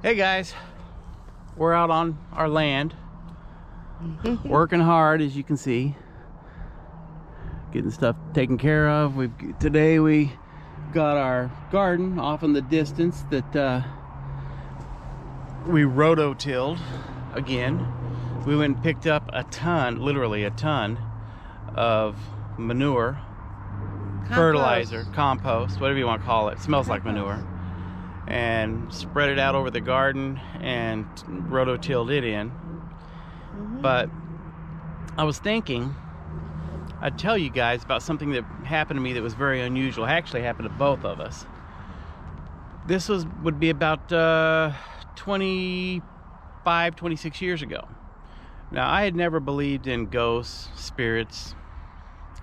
Hey guys, we're out on our land, working hard as you can see, getting stuff taken care of. Today we got our garden off in the distance that we rototilled again. We went and picked up a ton, literally a ton of manure, fertilizer, compost, whatever you want to call it. It smells like manure. And spread it out over the garden and rototilled it in. But I was thinking I'd tell you guys about something that happened to me that was very unusual. It actually happened to both of us. This would be about 26 years ago. Now, I had never believed in ghosts, spirits,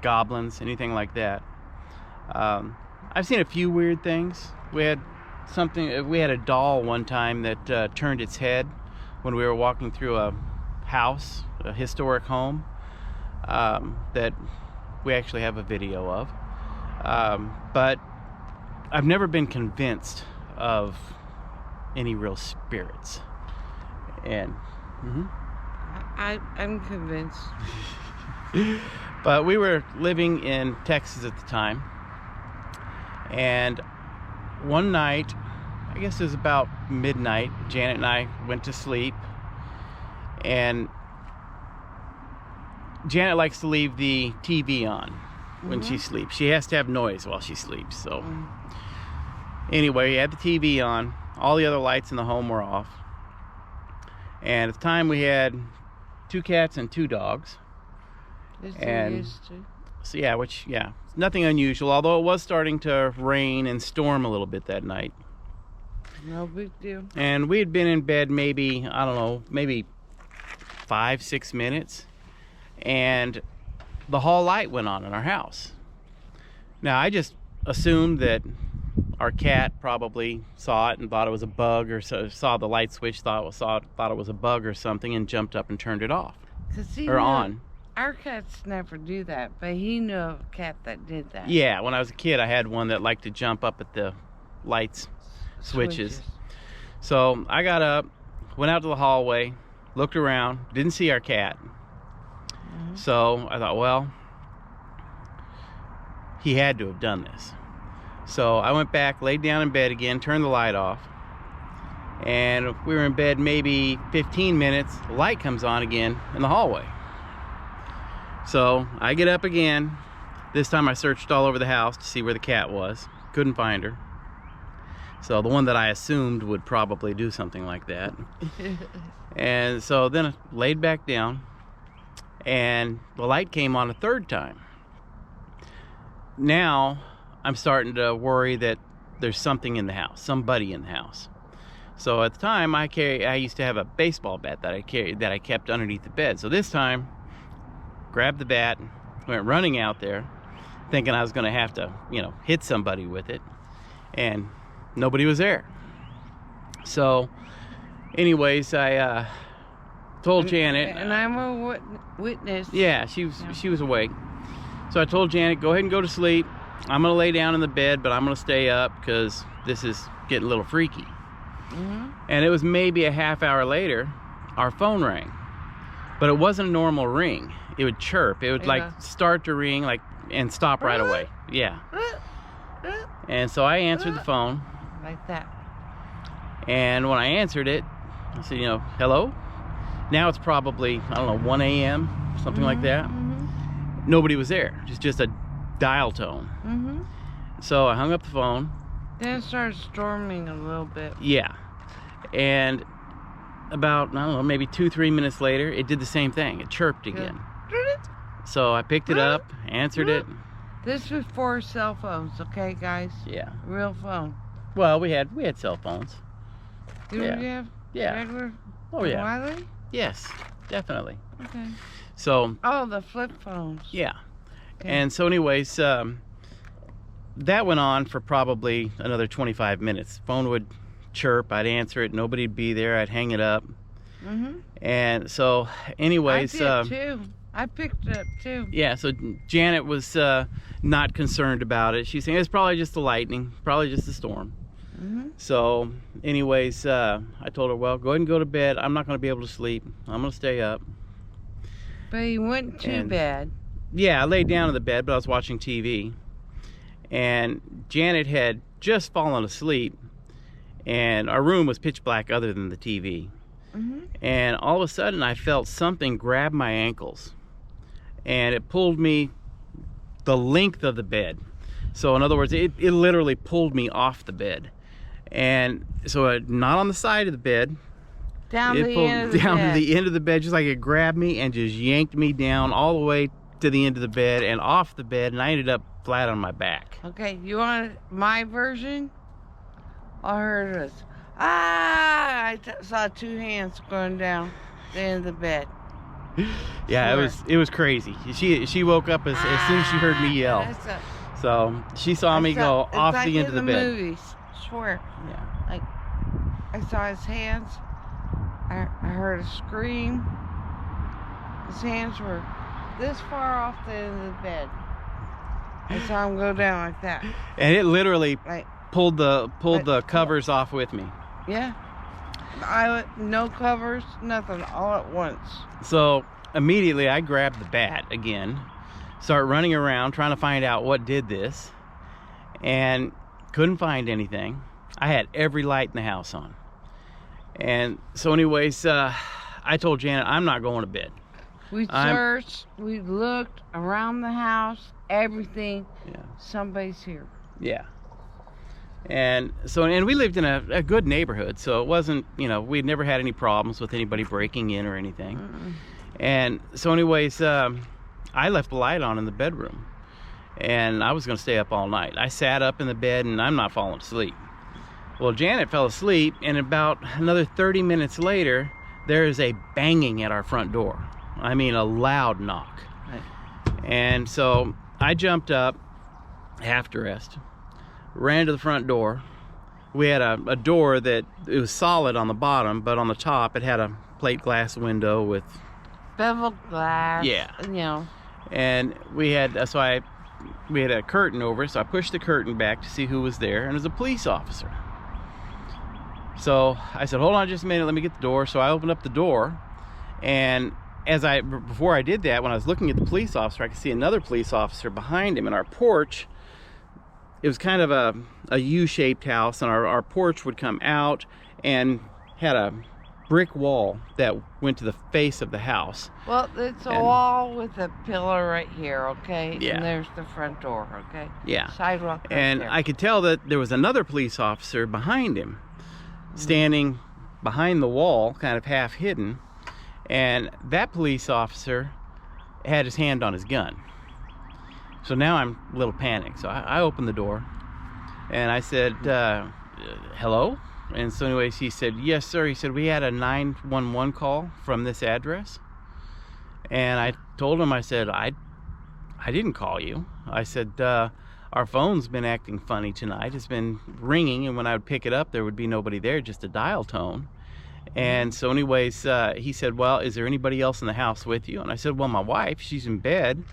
goblins, anything like that. I've seen a few weird things. We had a doll one time that turned its head when we were walking through a house, a historic home, that we actually have a video of. But I've never been convinced of any real spirits. And I'm convinced. But we were living in Texas at the time, and one night, I guess it was about midnight, Janet and I went to sleep, and Janet likes to leave the TV on when she sleeps. She has to have noise while she sleeps. So anyway, we had the TV on, all the other lights in the home were off, and at the time we had 2 cats and 2 dogs. So yeah, nothing unusual, although it was starting to rain and storm a little bit that night. No big deal. And we had been in bed maybe, I don't know, maybe 5-6 minutes, and the hall light went on in our house. Now, I just assumed that our cat probably saw it and thought it was a bug, or saw the light switch, thought it was a bug or something, and jumped up and turned it off or on. Our cats never do that, but he knew of a cat that did that. Yeah, when I was a kid, I had one that liked to jump up at the lights switches. So I got up, went out to the hallway, looked around, didn't see our cat. So I thought, well, he had to have done this. So I went back, laid down in bed again, turned the light off, and we were in bed maybe 15 minutes, the light comes on again in the hallway. So I get up again. This time I searched all over the house to see where the cat was. Couldn't find her. So the one that I assumed would probably do something like that. And so then I laid back down, and the light came on a 3rd time. Now I'm starting to worry that there's something in the house, somebody in the house. So at the time I used to have a baseball bat that I kept underneath the bed. So this time, grabbed the bat, went running out there, thinking I was going to have to, hit somebody with it, and nobody was there. So, anyways, I told Janet, and I'm a witness. Yeah, she was awake. So I told Janet, go ahead and go to sleep. I'm going to lay down in the bed, but I'm going to stay up because this is getting a little freaky. And it was maybe a half hour later, our phone rang, but it wasn't a normal ring. It would chirp. It would start to ring and stop right away. Yeah. And so I answered the phone. Like that. And when I answered it, I said, hello? Now it's probably, I don't know, 1 a.m., something like that. Nobody was there. Just a dial tone. So I hung up the phone. Then it started storming a little bit. Yeah. And about, I don't know, maybe 2-3 minutes later, it did the same thing. It chirped again. So I picked it up, answered it. This was before cell phones, okay, guys? Yeah. Real phone. Well, we had cell phones. Do we have regular? Oh yeah. Wiley? Yes, definitely. Okay. So. Oh, the flip phones. Yeah. Okay. And so, anyways, that went on for probably another 25 minutes. Phone would chirp. I'd answer it. Nobody'd be there. I'd hang it up. And so, anyways, I did too. I picked it up too. Yeah, so Janet was not concerned about it. She's saying it's probably just the lightning, probably just the storm. So anyways, I told her, well, go ahead and go to bed. I'm not going to be able to sleep. I'm going to stay up. But he went to bed. Yeah, I laid down in the bed, but I was watching TV. And Janet had just fallen asleep. And our room was pitch black other than the TV. And all of a sudden, I felt something grab my ankles. And it pulled me the length of the bed. So in other words, it literally pulled me off the bed. And so not on the side of the bed. Down it the pulled end of the down bed. to the end of the bed, just like it grabbed me and just yanked me down all the way to the end of the bed and off the bed, and I ended up flat on my back. Okay, you want my version? All I heard was, ah! I saw two hands going down the end of the bed. Yeah, it was crazy. She woke up as soon as she heard me yell. So she saw me go off the end of the bed. Movies, swear. Yeah. Like I saw his hands. I heard a scream. His hands were this far off the end of the bed. I saw him go down like that. And it literally like, pulled the covers off with me. Yeah. No covers, nothing, all at once. So immediately I grabbed the bat again, start running around trying to find out what did this, and couldn't find anything. I had every light in the house on. And so anyways, I told Janet, I'm not going to bed. We searched, we looked around the house, everything. Yeah. Somebody's here. Yeah. And so, and we lived in a good neighborhood, so it wasn't, we'd never had any problems with anybody breaking in or anything. And so anyways, I left the light on in the bedroom, and I was going to stay up all night. I sat up in the bed, and I'm not falling asleep. Well, Janet fell asleep, and about another 30 minutes later, there is a banging at our front door. I mean, a loud knock. Right. And so I jumped up, half dressed, ran to the front door. We had a door that it was solid on the bottom, but on the top it had a plate glass window with beveled glass. Yeah. And we had we had a curtain over it, so I pushed the curtain back to see who was there, and it was a police officer. So I said, hold on just a minute, let me get the door. So I opened up the door, and before I did that, when I was looking at the police officer, I could see another police officer behind him. In our porch, it was kind of a U-shaped house, and our porch would come out and had a brick wall that went to the face of the house. Well, it's a wall with a pillar right here, okay? Yeah. And there's the front door, okay? Yeah. Sidewalk right and there. I could tell that there was another police officer behind him, standing behind the wall, kind of half hidden. And that police officer had his hand on his gun. So now I'm a little panicked. So I opened the door, and I said, hello? And so anyways, he said, yes, sir. He said, we had a 911 call from this address. And I told him, I said, I didn't call you. I said, our phone's been acting funny tonight. It's been ringing, and when I would pick it up, there would be nobody there, just a dial tone. And so anyways, he said, well, is there anybody else in the house with you? And I said, well, my wife, she's in bed.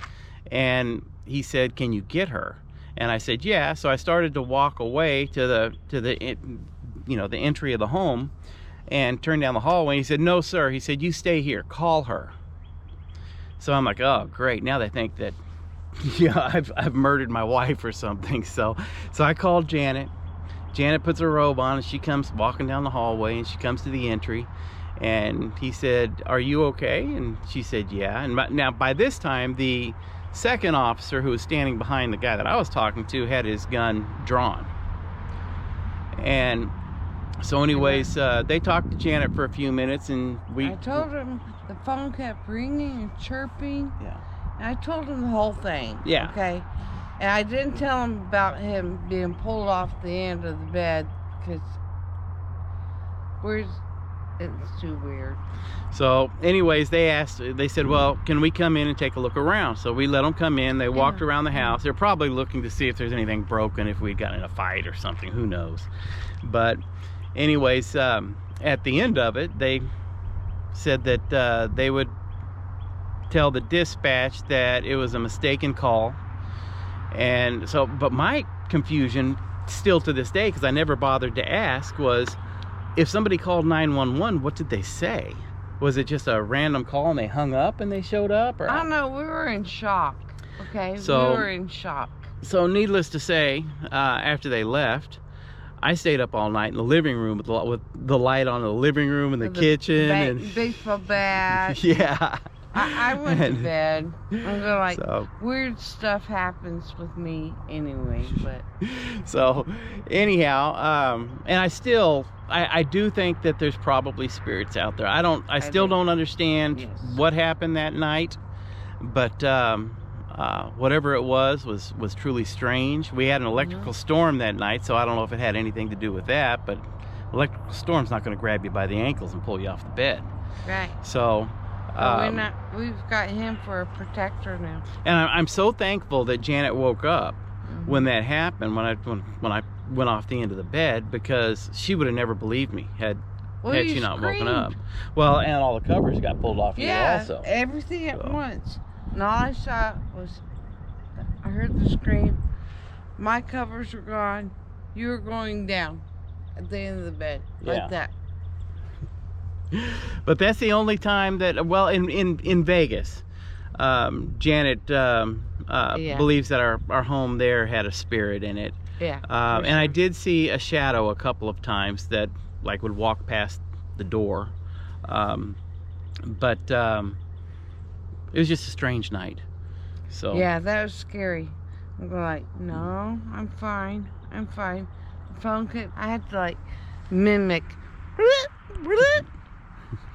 And he said, can you get her? And I said, yeah. So I started to walk away to the entry of the home and turned down the hallway. He said, no, sir. He said, you stay here, call her. So I'm like, oh, great. Now they think that, I've murdered my wife or something. So I called Janet. Janet puts her robe on, and she comes walking down the hallway, and she comes to the entry, and he said, are you okay? And she said, yeah. And now by this time, the second officer who was standing behind the guy that I was talking to had his gun drawn. And so anyways, they talked to Janet for a few minutes, and I told him the phone kept ringing and chirping. Yeah. And I told him the whole thing. Yeah. Okay. And I didn't tell him about him being pulled off the end of the bed, because it's too weird. So anyways, they said, well, can we come in and take a look around? So we let them come in. They walked around the house. They're probably looking to see if there's anything broken, if we'd gotten in a fight or something, who knows. But anyways, at the end of it, they said that they would tell the dispatch that it was a mistaken call. And so, but my confusion still to this day, because I never bothered to ask, was if somebody called 911, what did they say? Was it just a random call and they hung up and they showed up? Or I don't know. We were in shock. Okay, So- we were in shock. So needless to say, after they left, I stayed up all night in the living room with the light on in the living room and the kitchen. And baseball bat. yeah. I went to bed. I'm going like, So- weird stuff happens with me anyway, but. So anyhow, and I do think that there's probably spirits out there. I still don't understand Yes. what happened that night, but whatever it was truly strange. We had an electrical storm that night, so I don't know if it had anything to do with that, but electrical storm's not going to grab you by the ankles and pull you off the bed. Right. So We've got him for a protector now. and I'm so thankful that Janet woke up when that happened, when I went off the end of the bed, because she would have never believed me had You she not woken screamed. up. Well, and all the covers got pulled off you also. Everything at So. once. And all I saw was, I heard the scream. My covers were gone. You were going down at the end of the bed, Yeah. like that. But that's the only time that, well, in Vegas, Janet believes that our home there had a spirit in it. Yeah. And I did see a shadow a couple of times that like would walk past the door. But it was just a strange night. So Yeah, that was scary. I'm going like, no, I'm fine. I'm fine. The phone kept, I had to like mimic.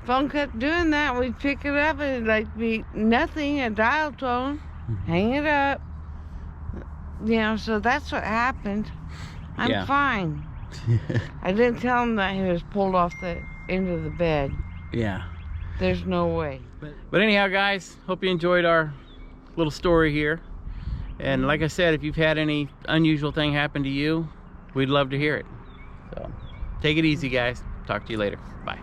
Phone kept doing that. We'd pick it up and it'd like be nothing, a dial tone, hang it up. You know, so that's what happened. I'm Yeah. fine. I didn't tell him that he was pulled off the end of the bed. Yeah. There's no way. But anyhow, guys, hope you enjoyed our little story here. And like I said, if you've had any unusual thing happen to you, we'd love to hear it. So take it easy, guys. Talk to you later. Bye.